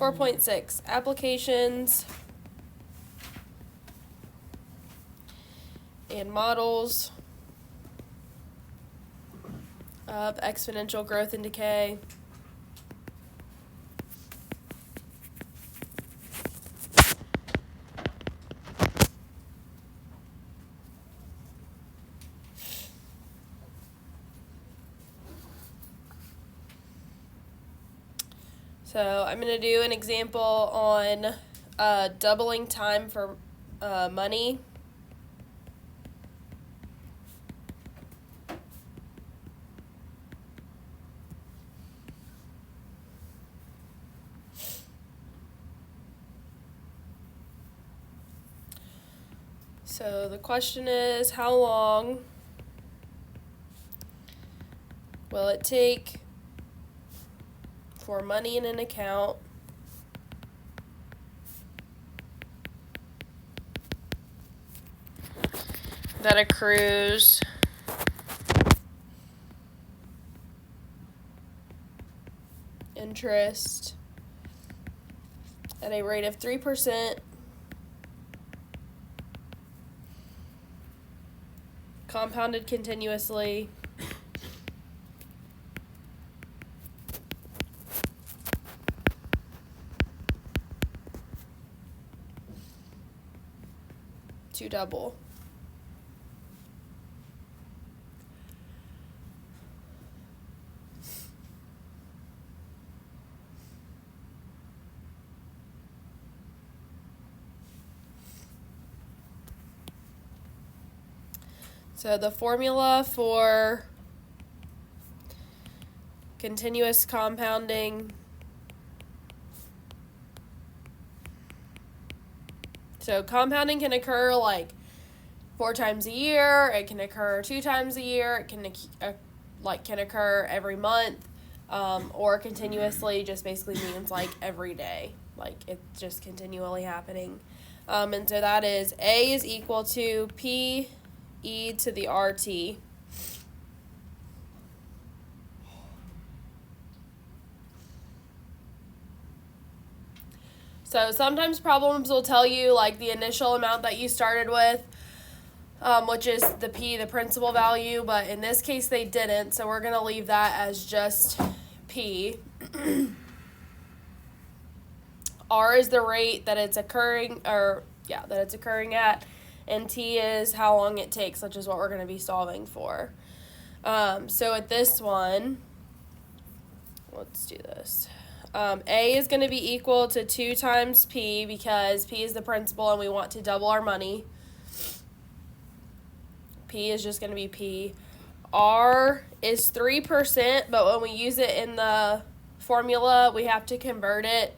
4.6, applications and models of exponential growth and decay. So I'm going to do an example on doubling time for money. So the question is, how long will it take for money in an account that accrues interest at a rate of 3%, compounded continuously, to double. So the formula for continuous compounding, so compounding can occur like 4 times a year, it can occur 2 times a year, it can occur every month, or continuously just basically means like every day, like it's just continually happening. And so that is A is equal to P e to the RT. So sometimes problems will tell you like the initial amount that you started with, which is the P, the principal value, but in this case they didn't, so we're going to leave that as just P. R is the rate that it's occurring, at, and T is how long it takes, which is what we're going to be solving for. So at this one, let's do this. A is going to be equal to 2 times P because P is the principal and we want to double our money. P is just going to be P. R is 3%, but when we use it in the formula, we have to convert it.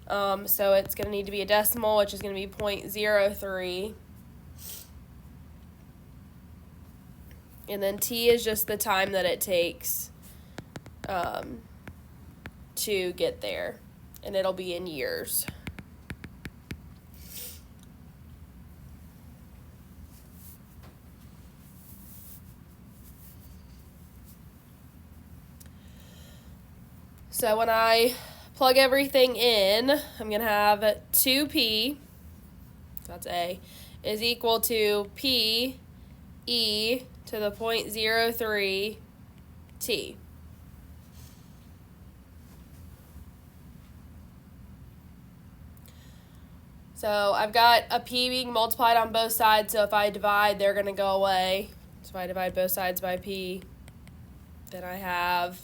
So it's going to need to be a decimal, which is going to be 0.03. And then T is just the time that it takes to get there, and it'll be in years. So when I plug everything in, I'm going to have 2P, that's A, is equal to P e to the 0.03 T. So I've got a P being multiplied on both sides, so if I divide, they're going to go away. So if I divide both sides by P, then I have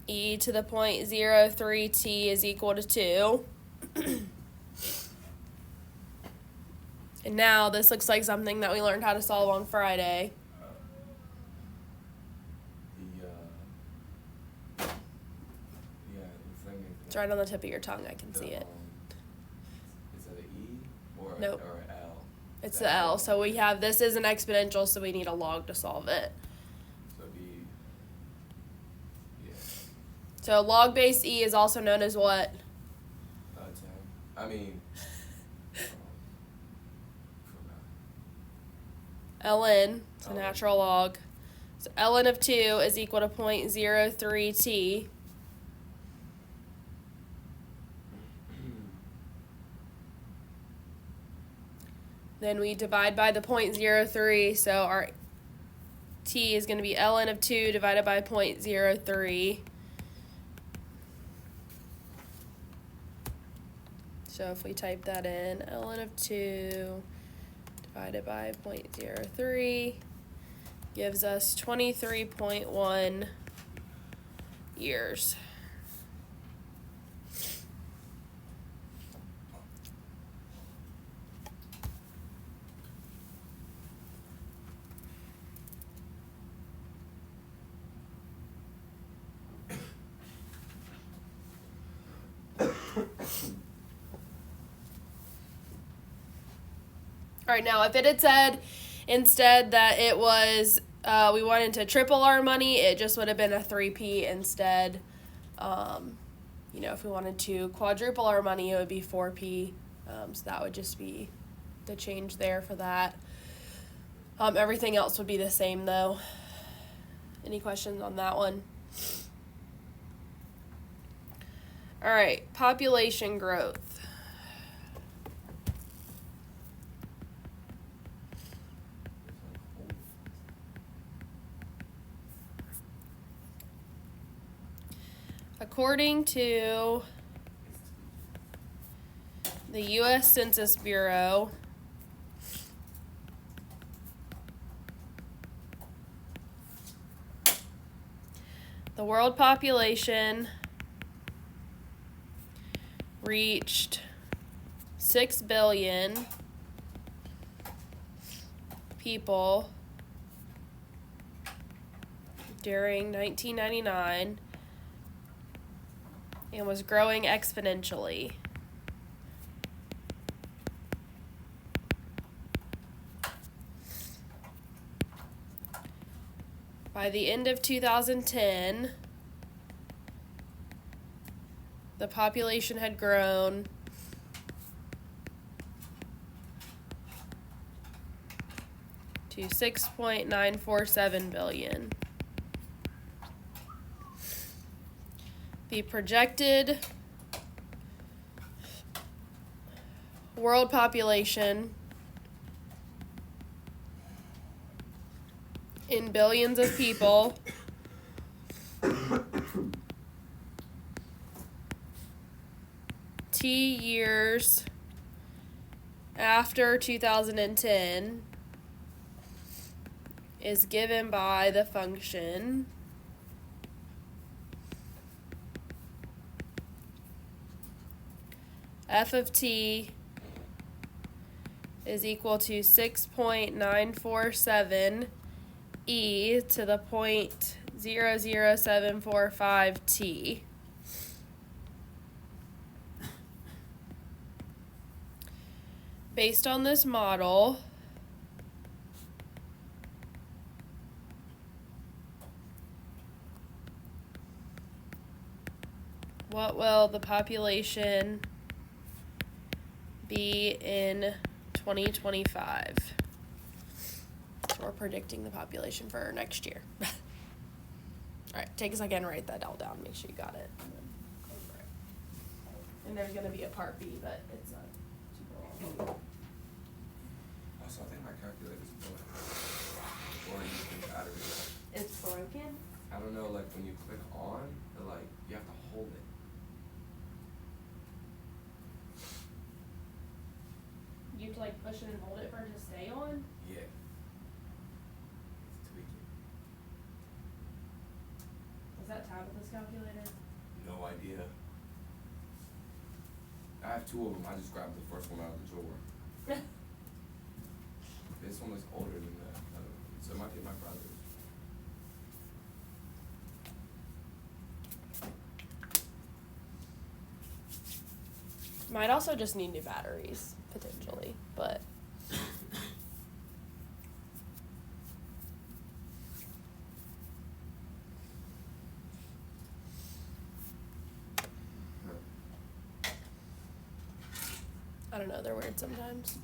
e to the 0.03 T is equal to 2. And now this looks like something that we learned how to solve on Friday. It's right on the tip of your tongue. I can see it. Is it an E or nope. Or an L? It's the L. So we have, this is an exponential, so we need a log to solve it. So it'd be, yeah. So log-based E is also known as what? 10. I mean, ln, it's a natural log. So ln of 2 is equal to 0.03 T. Then we divide by the 0.03, so our t is going to be ln of 2 divided by 0.03. So if we type that in, ln of 2 divided by 0.03 gives us 23.1 years. All right, now if it had said instead that it was, we wanted to triple our money, it just would have been a 3p instead. You know, if we wanted to quadruple our money, it would be 4p. So that would just be the change there for that. Everything else would be the same though. Any questions on that one? All right, population growth. According to the U.S. Census Bureau, the world population reached 6 billion people during 1999 and was growing exponentially. By the end of 2010, the population had grown to 6.947 billion. The projected world population in billions of people T years after 2010 is given by the function f of t is equal to 6.947 e to the 0.00745 t. Based on this model, what will the population be in 2025? So we're predicting the population for next year. All right, take a second and write that all down. Make sure you got it. And there's going to be a part B, but it's not super long. Also, I think my calculator's broken. Or using battery. It's broken? I don't know, like when you click on, you have to hold it. You have to push it and hold it for it to stay on? Yeah. It's tweaking. Is that Tabitha's calculator? No idea. I have two of them. I just grabbed the first one out of the drawer. This one is older than that. So it might be my brother's. Might also just need new batteries, potentially, but. I don't know, they're weird sometimes.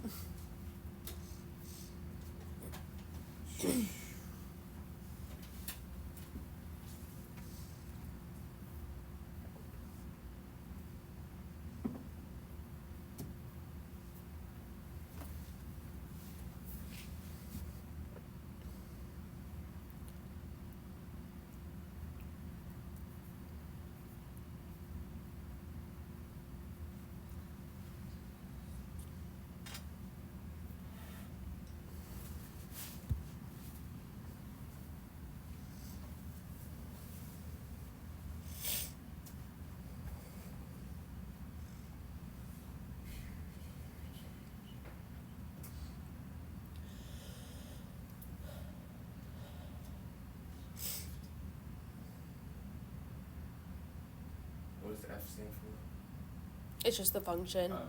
What's F stand for? It's just the function. Oh.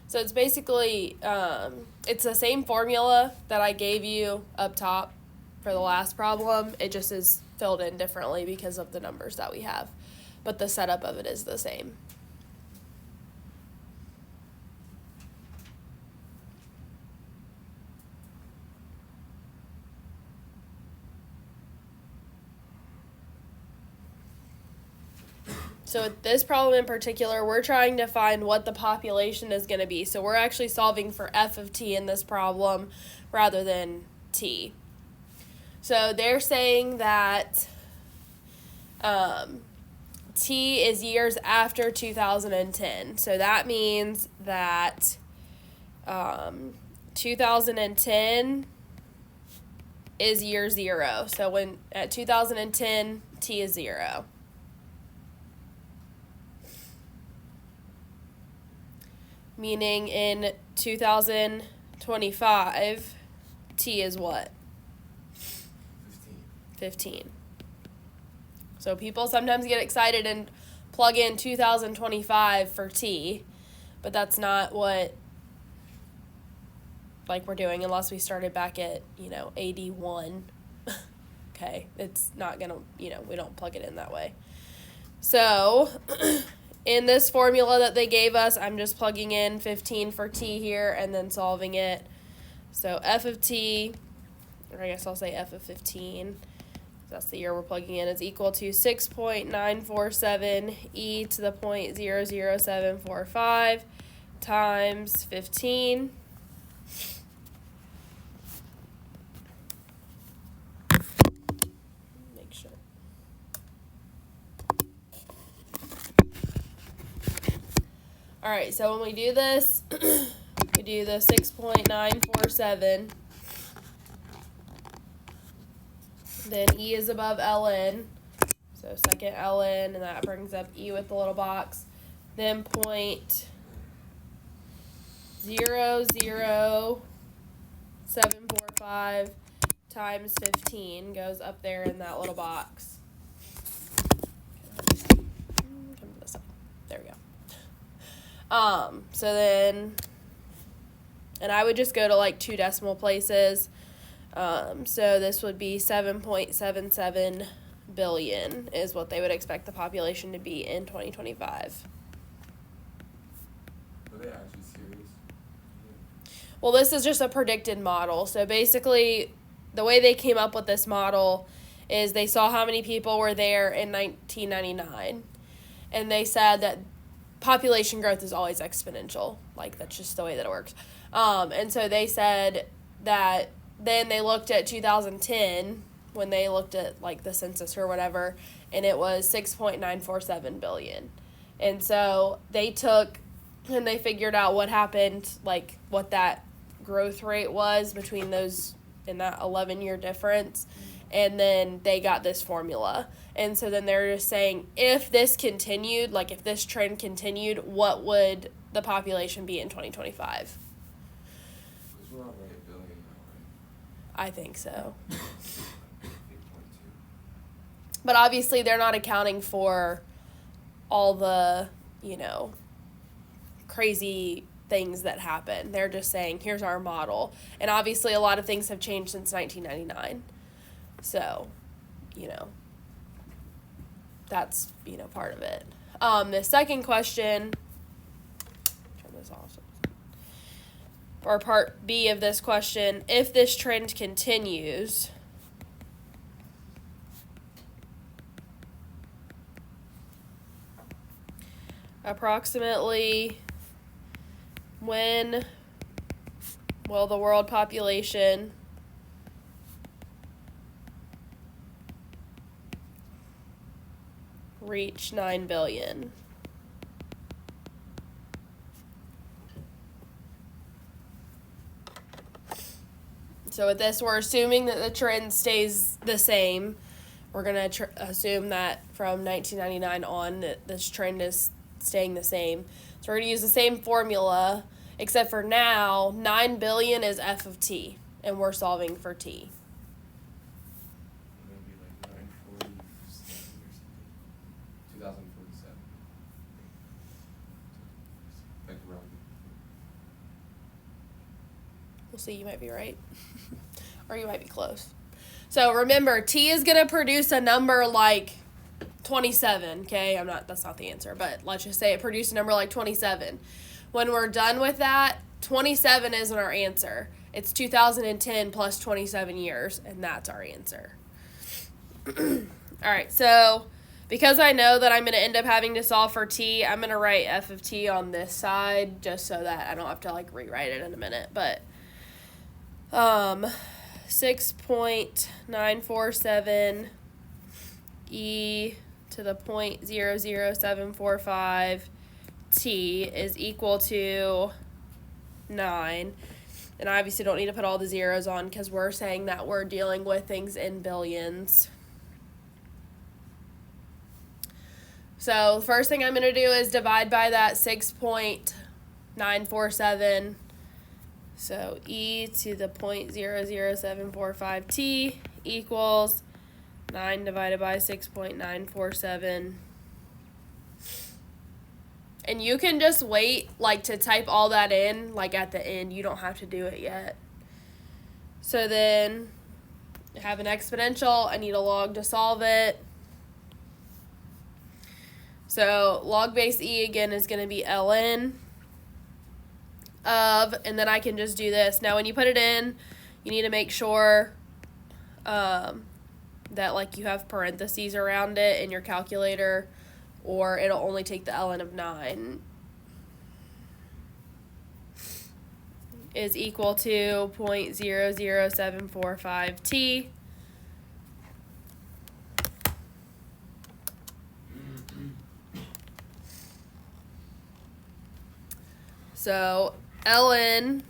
So it's basically, it's the same formula that I gave you up top for the last problem. It just is filled in differently because of the numbers that we have. But the setup of it is the same. So with this problem in particular, we're trying to find what the population is going to be. So we're actually solving for f of t in this problem rather than t. So they're saying that t is years after 2010. So that means that 2010 is year 0. So when at 2010, t is 0. Meaning in 2025, t is what? 15. So people sometimes get excited and plug in 2025 for t, but that's not what we're doing unless we started back at, AD 1. Okay, it's not going to, we don't plug it in that way. So in this formula that they gave us, I'm just plugging in 15 for t here and then solving it. So f of t, or I guess I'll say f of 15, that's the year we're plugging in, is equal to 6.947 e to the 0.00745 times 15. Make sure. All right, so when we do this, we do the 6.947. Then E is above ln, so second ln, and that brings up E with the little box. Then 0.00745 times 15 goes up there in that little box. Come to this side. There we go. So then, and I would just go to 2 decimal places. So this would be 7.77 billion is what they would expect the population to be in 2025. Are they actually serious? Well, this is just a predicted model. So basically, the way they came up with this model is they saw how many people were there in 1999. And they said that population growth is always exponential. That's just the way that it works. And so they said that then they looked at 2010 when they looked at the census or whatever, and it was 6.947 billion. And so they took and they figured out what happened, what that growth rate was between those in that 11-year difference, and then they got this formula. And so then they're just saying, if this continued, if this trend continued, what would the population be in 2025? Because we're already $1 billion now, right? I think so. 8.2. But obviously they're not accounting for all the, crazy things that happen. They're just saying, here's our model. And obviously a lot of things have changed since 1999. So, that's, part of it. The second question, turn this off. Or part B of this question, if this trend continues, approximately when will the world population reach 9 billion? So with this, we're assuming that the trend stays the same. We're going to assume that from 1999 on that this trend is staying the same. So we're going to use the same formula, except for now, 9 billion is f of t, and we're solving for t. Maybe 947 or something. We'll see, you might be right. Or you might be close. So remember, t is going to produce a number like 27, okay? That's not the answer, but let's just say it produced a number like 27. When we're done with that, 27 isn't our answer. It's 2010 plus 27 years, and that's our answer. All right, so because I know that I'm going to end up having to solve for t, I'm going to write f of t on this side just so that I don't have to like rewrite it in a minute. But 6.947 e to the 0.00745 t is equal to 9. And I obviously don't need to put all the zeros on because we're saying that we're dealing with things in billions. So the first thing I'm going to do is divide by that 6.947. So e to the 0.00745 t equals 9 divided by 6.947. And you can just wait, like, to type all that in, like, at the end. You don't have to do it yet. So then I have an exponential. I need a log to solve it. So log base e again is going to be ln of, and then I can just do this. Now when you put it in, you need to make sure that like you have parentheses around it in your calculator, or it'll only take the ln of 9 is equal to 0.00745 t. So ln,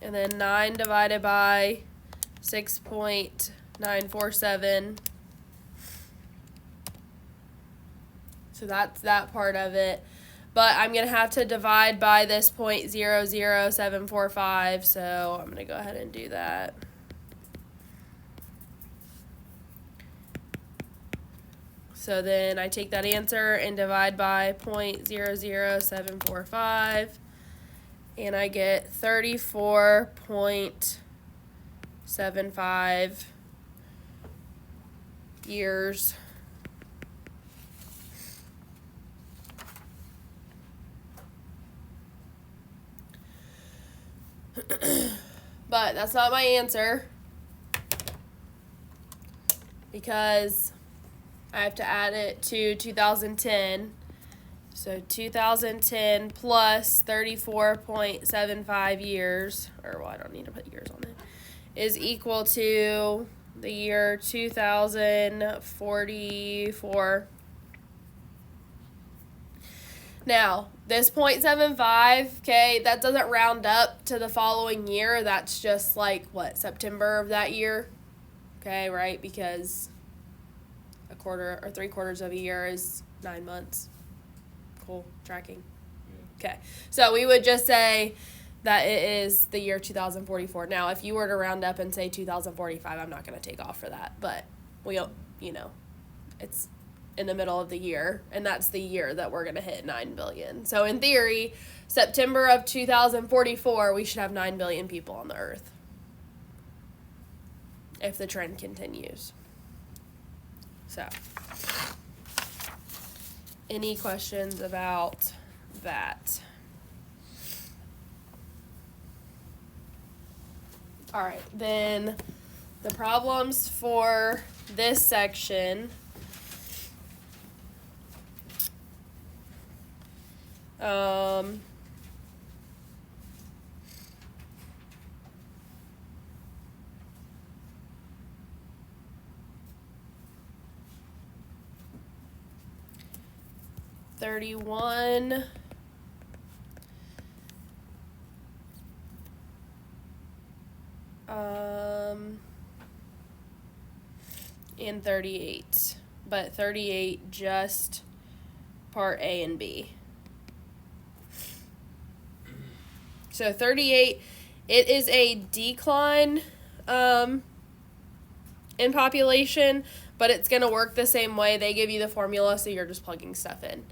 and then 9 divided by 6.947. So that's that part of it. But I'm going to have to divide by this 0.00745, so I'm going to go ahead and do that. So then I take that answer and divide by 0.00745, and I get 34.75 years. But that's not my answer because I have to add it to 2010. So 2010 plus 34.75 years, or well, I don't need to put years on it, is equal to the year 2044. Now, this 0.75, okay, that doesn't round up to the following year. That's just like, what, September of that year? Okay, right? Because a quarter or 3/4 of a year is 9 months. Cool, tracking. Okay, so we would just say that it is the year 2044. Now, if you were to round up and say 2045, I'm not going to take off for that, but we'll, it's in the middle of the year, and that's the year that we're going to hit 9 billion. So in theory, September of 2044, we should have 9 billion people on the earth if the trend continues. So, any questions about that? All right, then the problems for this section. $31 and 38, but 38 just part A and B. So 38, it is a decline in population, but it's going to work the same way. They give you the formula, so you're just plugging stuff in.